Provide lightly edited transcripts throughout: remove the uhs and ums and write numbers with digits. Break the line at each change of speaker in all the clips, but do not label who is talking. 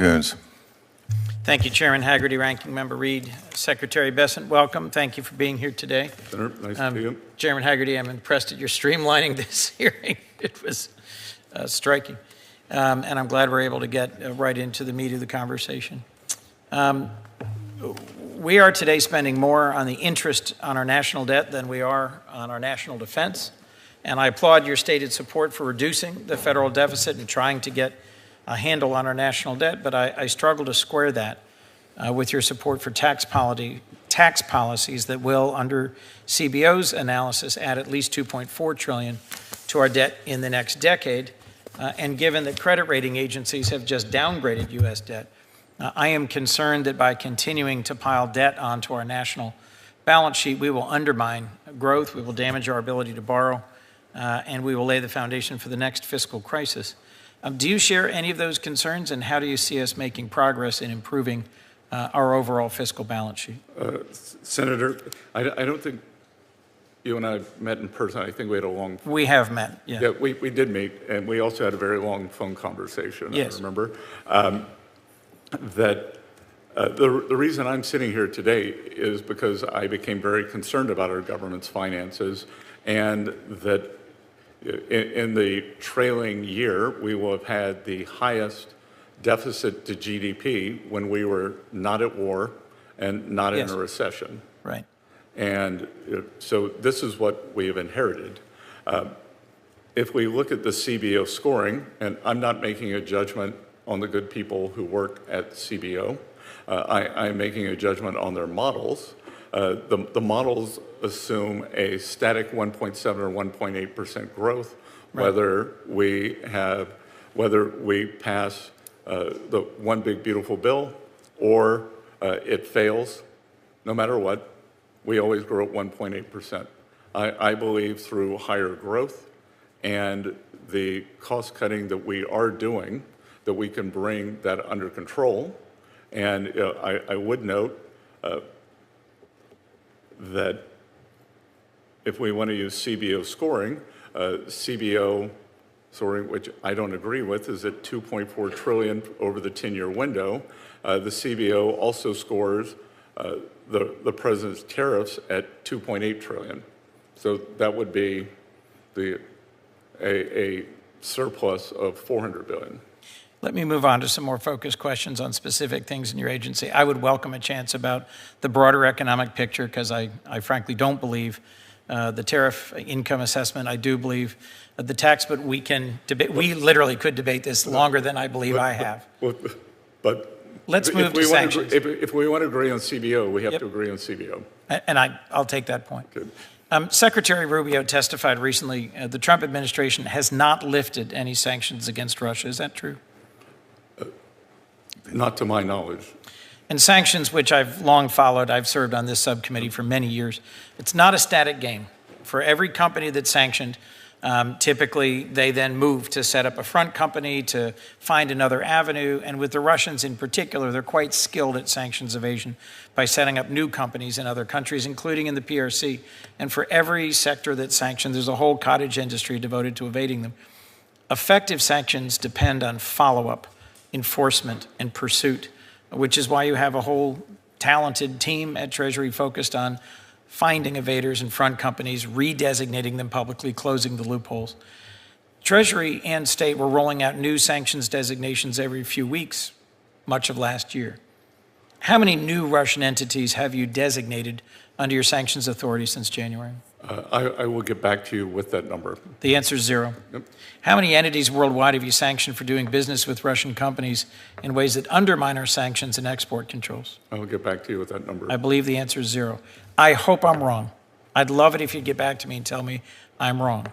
Coons.
Thank you, Chairman Hagerty, Ranking Member Reed. Secretary Bessent, welcome. Thank you for being here today.
Senator, nice to see you.
Chairman Hagerty, I'm impressed at your streamlining this hearing. It was striking. And I'm glad we're able to get right into the meat of the conversation. We are today spending more on the interest on our national debt than we are on our national defense. And I applaud your stated support for reducing the federal deficit and trying to get a handle on our national debt, but I struggle to square that with your support for tax policies that will, under CBO's analysis, add at least $2.4 trillion to our debt in the next decade. And given that credit rating agencies have just downgraded U.S. debt, I am concerned that by continuing to pile debt onto our national balance sheet, we will undermine growth, we will damage our ability to borrow, and we will lay the foundation for the next fiscal crisis. Do you share any of those concerns, and how do you see us making progress in improving our overall fiscal balance sheet?
Senator, I don't think you and I met in person. I think we had a long...
We have met, yeah.
Yeah, we did meet, and we also had a very long phone conversation,
yes.
I remember. The reason I'm sitting here today is because I became very concerned about our government's finances, and that in the trailing year, we will have had the highest deficit to GDP when we were not at war and not
yes.
in a recession.
Right.
And so this is what we have inherited. If we look at the CBO scoring, and I'm not making a judgment on the good people who work at CBO, I'm making a judgment on their models. The models assume a static 1.7 or 1.8% growth, right. whether we pass the one big beautiful bill or it fails. No matter what, we always grow at 1.8%. I believe through higher growth and the cost cutting that we are doing, that we can bring that under control. And I would note that if we want to use CBO scoring, CBO scoring, which I don't agree with, is at $2.4 trillion over the 10-year window. The CBO also scores the president's tariffs at $2.8 trillion. So that would be a surplus of $400 billion.
Let me move on to some more focused questions on specific things in your agency. I would welcome a chance about the broader economic picture, because I frankly don't believe the tariff income assessment. I do believe the tax, but we can debate. We literally could debate this longer than I believe I have.
But
let's move to sanctions.
If we want to agree on CBO, we have to agree on CBO.
And I'll take that point.
Good.
Secretary Rubio testified recently the Trump administration has not lifted any sanctions against Russia. Is that true?
Not to my knowledge.
And sanctions, which I've long followed, I've served on this subcommittee for many years. It's not a static game. For every company that's sanctioned, typically they then move to set up a front company, to find another avenue. And with the Russians in particular, they're quite skilled at sanctions evasion by setting up new companies in other countries, including in the PRC. And for every sector that's sanctioned, there's a whole cottage industry devoted to evading them. Effective sanctions depend on follow-up, enforcement, and pursuit, which is why you have a whole talented team at Treasury focused on finding evaders and front companies, redesignating them publicly, closing the loopholes. Treasury and state were rolling out new sanctions designations every few weeks, much of last year. How many new Russian entities have you designated under your sanctions authority since January?
I will get back to you with that number.
The answer is 0.
Yep.
How many entities worldwide have you sanctioned for doing business with Russian companies in ways that undermine our sanctions and export controls?
I will get back to you with that number.
I believe the answer is 0. I hope I'm wrong. I'd love it if you'd get back to me and tell me I'm wrong.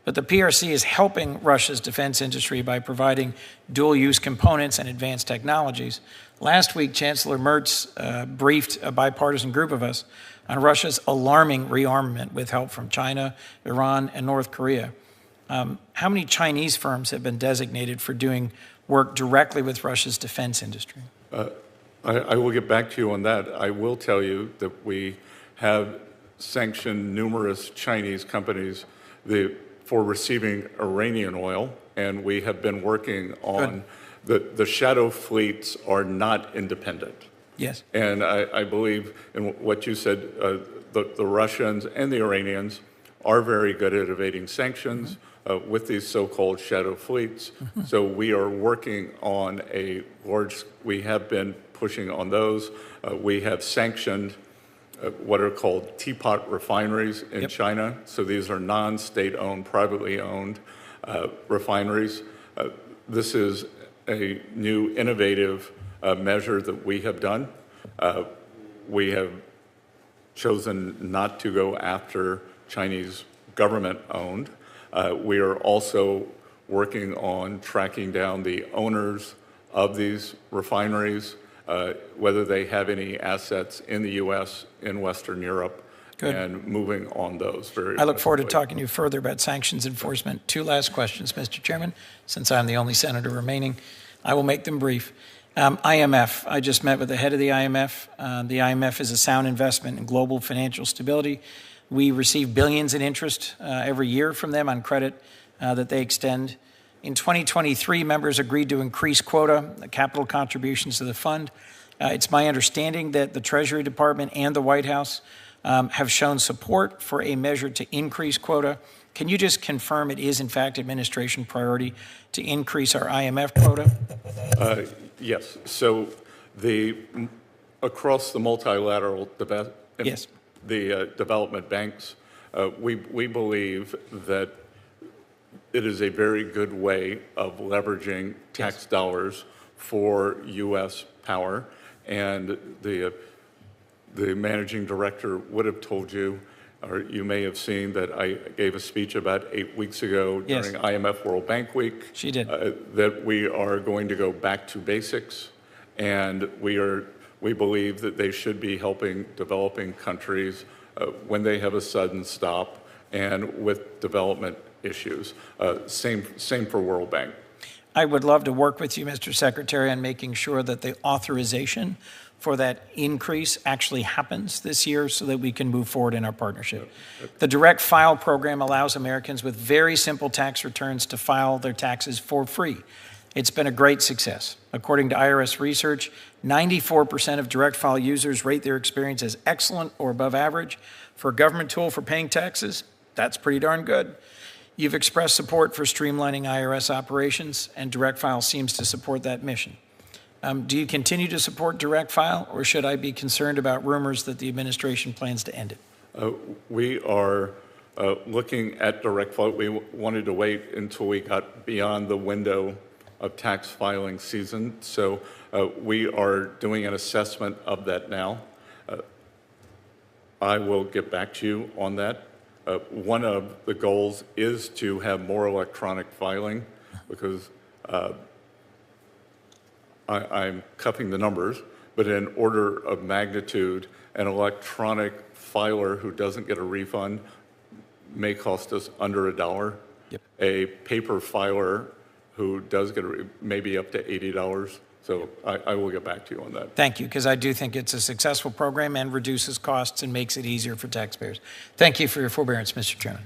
But the PRC is helping Russia's defense industry by providing dual-use components and advanced technologies. Last week, Chancellor Merz briefed a bipartisan group of us on Russia's alarming rearmament with help from China, Iran, and North Korea. How many Chinese firms have been designated for doing work directly with Russia's defense industry?
I will get back to you on that. I will tell you that we have sanctioned numerous Chinese companies for receiving Iranian oil, and we have been working on the shadow fleets are not independent.
Yes.
And I believe in what you said, the Russians and the Iranians are very good at evading sanctions with these so-called shadow fleets. So we are working on we have been pushing on those. We have sanctioned what are called teapot refineries in China. So these are non-state owned, privately owned refineries. This is a new innovative measure that we have done. We have chosen not to go after Chinese government-owned. We are also working on tracking down the owners of these refineries, whether they have any assets in the U.S., in Western Europe,
Good.
and moving on those very
I look forward to
aggressively.
talking to you further about sanctions enforcement. Two last questions, Mr. Chairman, since I'm the only senator remaining. I will make them brief. IMF, I just met with the head of the IMF. The IMF is a sound investment in global financial stability. We receive billions in interest every year from them on credit that they extend. In 2023, members agreed to increase quota, the capital contributions to the fund. It's my understanding that the Treasury Department and the White House have shown support for a measure to increase quota. Can you just confirm it is, in fact, administration priority to increase our IMF quota?
Yes. So across the multilateral
Yes.
the development banks, we believe that it is a very good way of leveraging tax dollars for U.S. power. And the managing director would have told you, or you may have seen that I gave a speech about 8 weeks ago
Yes.
during IMF World Bank Week.
She did.
That we are going to go back to basics, and we believe that they should be helping developing countries when they have a sudden stop and with development issues. Same for World Bank.
I would love to work with you, Mr. Secretary, on making sure that the authorization for that increase actually happens this year so that we can move forward in our partnership. The Direct File program allows Americans with very simple tax returns to file their taxes for free. It's been a great success. According to IRS research, 94% of Direct File users rate their experience as excellent or above average. For a government tool for paying taxes, that's pretty darn good. You've expressed support for streamlining IRS operations, and Direct File seems to support that mission. Do you continue to support Direct File, or should I be concerned about rumors that the administration plans to end it?
We are looking at Direct File. We wanted to wait until we got beyond the window of tax filing season, so we are doing an assessment of that now. I will get back to you on that. One of the goals is to have more electronic filing because I'm cupping the numbers, but in order of magnitude, an electronic filer who doesn't get a refund may cost us under $1.
Yep.
A paper filer who does get maybe up to $80. So I will get back to you on that.
Thank you, because I do think it's a successful program and reduces costs and makes it easier for taxpayers. Thank you for your forbearance, Mr. Chairman.